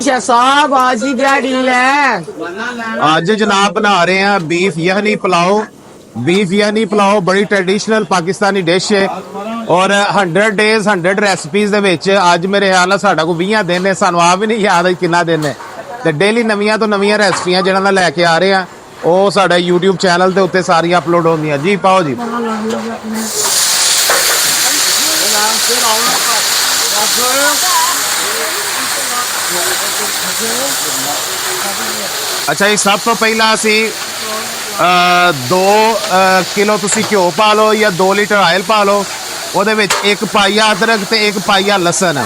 साहब आज ही क्या डील है? आज जनाब बना रहे हैं बीफ यखनी पुलाव। बीफ यखनी पुलाव बड़ी ट्रेडिशनल पाकिस्तानी डिश है और 100 डेज 100 ਰੈਸਪੀਜ਼ ਦੇ ਵਿੱਚ ਅੱਜ ਮੇਰੇ ਖਿਆਲ ਨਾਲ ਸਾਡਾ ਕੋ 20 ਦਿਨ ਨੇ, ਸਾਨੂੰ ਆਪ ਵੀ ਨਹੀਂ ਯਾਦ ਕਿੰਨਾ ਦਿਨ ਨੇ ਤੇ ਡੇਲੀ ਨਵੀਆਂ ਤੋਂ ਨਵੀਆਂ ਰੈਸਪੀਆਂ ਜਿਹੜਾ ਨਾਲ ਲੈ ਕੇ ਆ ਰਹੇ ਆ ਉਹ ਸਾਡਾ YouTube ਚੈਨਲ ਦੇ ਉੱਤੇ ਸਾਰੀਆਂ ਅਪਲੋਡ ਹੁੰਦੀਆਂ ਜੀ। ਪਾਓ ਜੀ। ਅੱਛਾ ਜੀ, ਸਭ ਤੋਂ ਪਹਿਲਾਂ ਅਸੀਂ 2 ਕਿਲੋ ਤੁਸੀਂ ਘਿਓ ਪਾ ਲਓ ਜਾਂ 2 ਲੀਟਰ ਆਇਲ ਪਾ ਲਓ। ਉਹਦੇ ਵਿੱਚ 1 ਪਾਈਆ ਅਦਰਕ ਤੇ 1 ਪਾਈਆ ਲਸਣ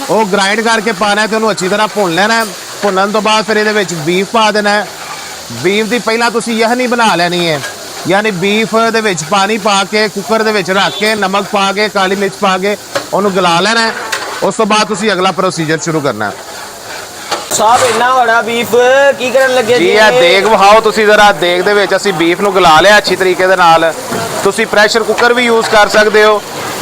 ਉਹ ਗ੍ਰਾਈਂਡ ਕਰਕੇ ਪਾਣਾ ਤੇ ਉਹਨੂੰ ਅੱਛੀ ਤਰ੍ਹਾਂ ਭੁੰਨ ਲੈਣਾ। ਭੁੰਨਣ ਤੋਂ ਬਾਅਦ ਫਿਰ ਇਹਦੇ ਵਿੱਚ ਬੀਫ ਪਾ ਦੇਣਾ। ਬੀਫ ਦੀ ਪਹਿਲਾਂ ਤੁਸੀਂ ਯਖਨੀ ਬਣਾ ਲੈਣੀ ਹੈ, ਯਾਨੀ ਬੀਫ ਦੇ ਵਿੱਚ ਪਾਣੀ ਪਾ ਕੇ ਕੁੱਕਰ ਦੇ ਵਿੱਚ ਰੱਖ ਕੇ ਨਮਕ ਪਾ ਕੇ ਕਾਲੀ ਮਿਰਚ ਪਾ ਕੇ ਉਹਨੂੰ ਗਲਾ ਲੈਣਾ। ਉਸ ਤੋਂ ਬਾਅਦ ਤੁਸੀਂ ਅਗਲਾ ਪ੍ਰੋਸੀਜਰ ਸ਼ੁਰੂ ਕਰਨਾ। साहब इन्ना बड़ा बीफ की करन लगे जी ਇਹ ਦੇਗ ਵਿਖਾਓ ਤੁਸੀਂ ਜ਼ਰਾ। ਦੇਗ ਦੇ ਵਿੱਚ ਅਸੀਂ ਬੀਫ ਨੂੰ ਗਲਾ ਲਿਆ ਅੱਛੀ ਤਰੀਕੇ ਦੇ ਨਾਲ। ਤੁਸੀਂ ਪ੍ਰੈਸ਼ਰ ਕੁੱਕਰ ਵੀ ਯੂਜ਼ ਕਰ ਸਕਦੇ ਹੋ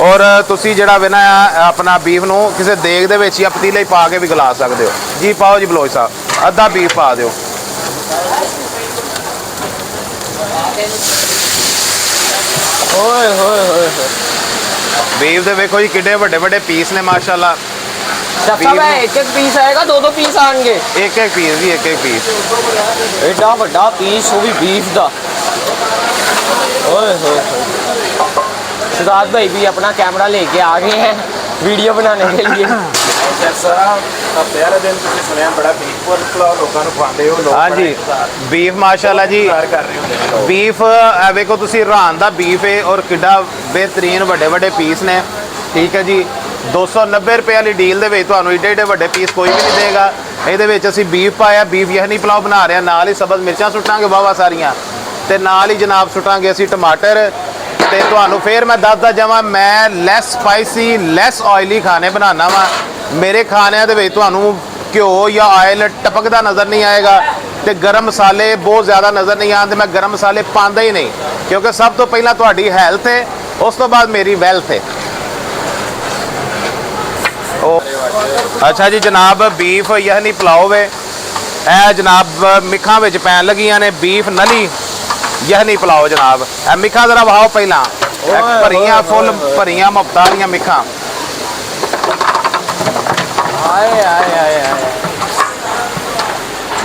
ਔਰ ਤੁਸੀਂ ਜਿਹੜਾ ਵੇ ਨਾ ਆਪਣਾ ਬੀਫ ਨੂੰ ਕਿਸੇ ਦੇਗ ਦੇ ਵਿੱਚ ਜਾਂ ਪਤੀਲੇ ਪਾ ਕੇ ਵੀ ਗਲਾ ਸਕਦੇ ਹੋ ਜੀ। ਪਾਓ ਜੀ ਬਲੋਚ ਸਾਹਿਬ, ਅੱਧਾ ਬੀਫ ਪਾ ਦਿਓ। ओए होए होए ਬੀਫ ਦੇ ਵੇਖੋ ਜੀ ਕਿੱਡੇ ਵੱਡੇ ਵੱਡੇ ਪੀਸ ਨੇ ਮਾਸ਼ਾਅੱਲਾ। साहब एक एक पीस आएगा, 2 पीस आएंगे? ਇੱਕ ਇੱਕ ਪੀਸ ਜੀ, ਇੱਕ ਇੱਕ ਪੀਸ। एडा बड़ा पीस वो भी बीफ दा। ओए होए सिद्धार्थ भाई भी अपना कैमरा लेके आ गए हैं वीडियो बनाने के लिए। हाँ जी, बीफ माशाल्लाह जी। बीफ वेखो तुसी रान दा बीफ है और किड्डा बेहतरीन ਵੱਡੇ ਵੱਡੇ पीस ने। ठीक है जी, 290 रुपए वाली डील ਦੇ ਵਿੱਚ ਤੁਹਾਨੂੰ ਏਡੇ ਏਡੇ ਵੱਡੇ ਪੀਸ ਕੋਈ ਵੀ ਨਹੀਂ ਦੇਗਾ। ਇਹਦੇ ਵਿੱਚ ਅਸੀਂ ਬੀਫ ਪਾਇਆ, ਬੀਫ ਯਖਨੀ ਪੁਲਾਵ ਬਣਾ ਰਹੇ ਹਾਂ। ਨਾਲ ਹੀ ਸਬਜ਼ ਮਿਰਚਾਂ ਸੁੱਟਾਂਗੇ ਵਾਵਾ ਸਾਰੀਆਂ ਤੇ ਨਾਲ ਹੀ ਜਨਾਬ ਸੁੱਟਾਂਗੇ ਅਸੀਂ ਟਮਾਟਰ। ਤੇ ਤੁਹਾਨੂੰ ਫੇਰ ਮੈਂ ਦੱਸਦਾ ਜਾਵਾਂ, ਮੈਂ ਲੈਸ ਸਪਾਈਸੀ ਲੈਸ ਆਇਲੀ ਖਾਣੇ ਬਣਾਉਣਾ ਵਾ। ਮੇਰੇ ਖਾਣਿਆਂ ਦੇ ਵਿੱਚ ਤੁਹਾਨੂੰ ਘਿਓ ਜਾਂ ਆਇਲ ਟਪਕਦਾ ਨਜ਼ਰ ਨਹੀਂ ਆਏਗਾ ਤੇ ਗਰਮ ਮਸਾਲੇ ਬਹੁਤ ਜ਼ਿਆਦਾ ਨਜ਼ਰ ਨਹੀਂ ਆਉਂਦੇ। ਮੈਂ ਗਰਮ ਮਸਾਲੇ ਪਾਉਂਦਾ ਹੀ ਨਹੀਂ ਕਿਉਂਕਿ ਸਭ ਤੋਂ ਪਹਿਲਾਂ ਤੁਹਾਡੀ ਹੈਲਥ ਹੈ, ਉਸ ਤੋਂ ਬਾਅਦ ਮੇਰੀ ਵੈਲਥ ਹੈ। अच्छा जी जनाब, बीफ यखनी पुलाव है ਇਹ जनाब मिखा ਵਿੱਚ ਪੈਣ ਲੱਗੀਆਂ ਨੇ। बीफ नली यखनी पुलाव जनाब। ਇਹ ਮਿਖਾ ਜ਼ਰਾ ਵਹਾਓ ਪਹਿਲਾਂ। ਭਰੀਆਂ ਫੁੱਲ ਭਰੀਆਂ ਮੁਫਤਾਂ ਦੀਆਂ ਮਿਖਾਂ। आए आए आए आए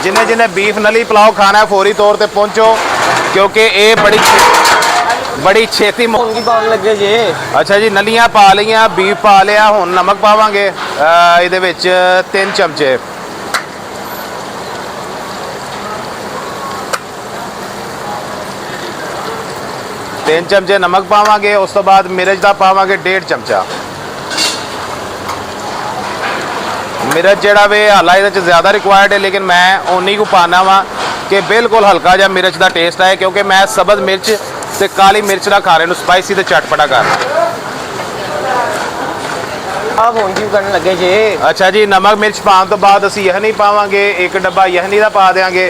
जिन्हें जिन्हें बीफ नली पुलाव खाना है फौरी तौर पे पहुंचो क्योंकि ये बड़ी छेती की पान लगे जे। अच्छा जी, नलियां पा लिया, बीफ पा लिया, हुण नमक पावांगे ਇਹਦੇ ਵਿੱਚ 3 ਚਮਚੇ। तीन चमचे नमक पावांगे। उस तो बाद मिर्च का पावांगे 1.5 चमचा। मिर्च ਜਿਹੜਾ ਵੇ ਹਾਲਾ ਇਹਦੇ ਚ ਜ਼ਿਆਦਾ ਰਿਕੁਆਇਰਡ ਹੈ लेकिन मैं उन्नी को पाना वा कि बिल्कुल हल्का जिहा मिर्च का टेस्ट आए क्योंकि मैं सब्ज मिर्च ते काली मिर्च ना खा रहे स्पाइसी ते चटपटा करना। आप हुण की करन लगे जे? अच्छा जी, नमक मिर्च पाने तो बाद असीं यखनी पावांगे। 1 डब्बा यखनी का पा देंगे।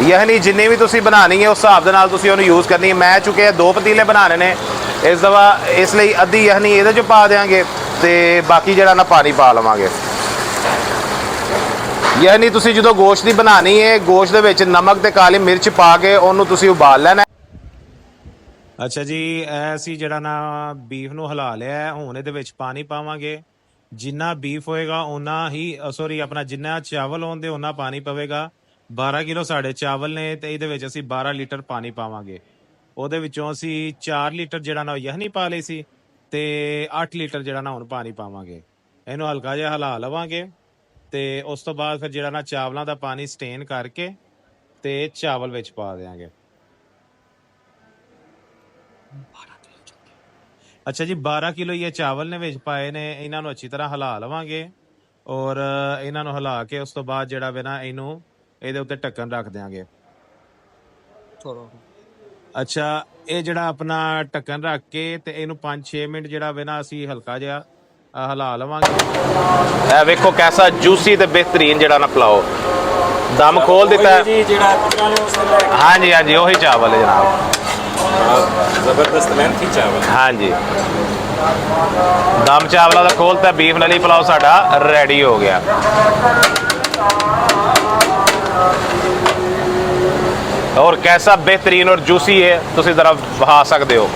यखनी जिन्नी भी तुसीं बनानी है उस हिसाब दे नाल तुसीं उहनूं यूज़ करनी है। मैं चुके 2 पतीले बनाने ने इस दफा, इसलिए अद्धी यखनी इहदे च पा देंगे ते बाकी जिहड़ा ना पानी पा लवांगे। ਯਖਨੀ ਤੁਸੀਂ ਜਦੋਂ ਗੋਸ਼ਤ ਦੀ ਬਣਾਣੀ ਹੈ, ਗੋਸ਼ਤ ਦੇ ਵਿੱਚ ਨਮਕ ਤੇ ਕਾਲੀ ਮਿਰਚ ਪਾ ਕੇ ਉਹਨੂੰ ਤੁਸੀਂ ਉਬਾਲ ਲੈਣਾ। ਅੱਛਾ ਜੀ, ਅਸੀਂ ਜਿਹੜਾ ਨਾ ਬੀਫ ਨੂੰ ਹਿਲਾ ਲਿਆ। ਹੁਣ ਇਹਦੇ ਵਿੱਚ ਪਾਣੀ ਪਾਵਾਂਗੇ। ਜਿੰਨਾ ਬੀਫ ਹੋਏਗਾ ਉਨਾ ਹੀ ਸੌਰੀ ਆਪਣਾ ਜਿੰਨਾ ਚਾਵਲ ਹੋਣਗੇ ਉਨਾ ਪਾਣੀ ਪਵੇਗਾ। 12 ਕਿਲੋ ਸਾਡੇ ਚਾਵਲ ਨੇ ਤੇ ਇਹਦੇ ਵਿੱਚ ਅਸੀਂ 12 ਲੀਟਰ ਪਾਣੀ ਪਾਵਾਂਗੇ। ਉਹਦੇ ਵਿੱਚੋਂ ਅਸੀਂ 4 ਲੀਟਰ ਜਿਹੜਾ ਨਾ ਯਖਨੀ ਪਾ ਲਈ ਸੀ ਤੇ 8 ਲੀਟਰ ਜਿਹੜਾ ਨਾ ਹੁਣ ਪਾਣੀ ਪਾਵਾਂਗੇ। ਇਹਨੂੰ ਹਲਕਾ ਜਿਹਾ ਹਿਲਾ ਲਵਾਂਗੇ ਤੇ ਉਸ ਤੋਂ ਬਾਅਦ ਫਿਰ ਜਿਹੜਾ ਨਾ ਚਾਵਲਾਂ ਦਾ ਪਾਣੀ ਸਟੇਨ ਕਰਕੇ ਤੇ ਚਾਵਲ ਵਿੱਚ ਪਾ ਦੇਵਾਂਗੇ। ਅੱਛਾ ਜੀ, 12 ਕਿਲੋ ਇਹ ਚਾਵਲ ਨੇ ਵਿੱਚ ਪਾਏ ਨੇ। ਇਹਨਾਂ ਨੂੰ ਅੱਛੀ ਤਰ੍ਹਾਂ ਹਿਲਾ ਲਵਾਂਗੇ ਔਰ ਇਹਨਾਂ ਨੂੰ ਹਿਲਾ ਕੇ ਉਸ ਤੋਂ ਬਾਅਦ ਜਿਹੜਾ ਵੇ ਨਾ ਇਹਨੂੰ ਇਹਦੇ ਉੱਤੇ ਢੱਕਣ ਰੱਖ ਦਿਆਂਗੇ। ਅੱਛਾ, ਇਹ ਜਿਹੜਾ ਆਪਣਾ ਢੱਕਣ ਰੱਖ ਕੇ ਤੇ ਇਹਨੂੰ 5-6 ਮਿੰਟ ਜਿਹੜਾ ਵੇ ਨਾ ਅਸੀਂ ਹਲਕਾ ਜਿਹਾ ਹਿਲਾ ਲਵਾਂਗੇ। ਇਹ ਵੇਖੋ ਕੈਸਾ ਜੂਸੀ ਤੇ ਬਿਹਤਰੀਨ ਜਿਹੜਾ ਨਾ ਪੁਲਾਓ ਦਮ ਖੋਲ ਦਿੱਤਾ ਹੈ। ਹਾਂਜੀ ਹਾਂਜੀ, ਉਹੀ ਚਾਵਲ ਹੈ ਜਨਾਬ। ਜ਼ਬਰਦਸਤ ਮਿਹਨਤੀ ਚਾਵਲ। ਹਾਂਜੀ, ਦਮ ਚਾਵਲਾਂ ਦਾ ਖੋਲਤਾ। ਬੀਫ ਨਲੀ ਪੁਲਾਓ ਸਾਡਾ ਰੈਡੀ ਹੋ ਗਿਆ। और कैसा बेहतरीन और जूसी है तुसी जरा बहा सकते हो।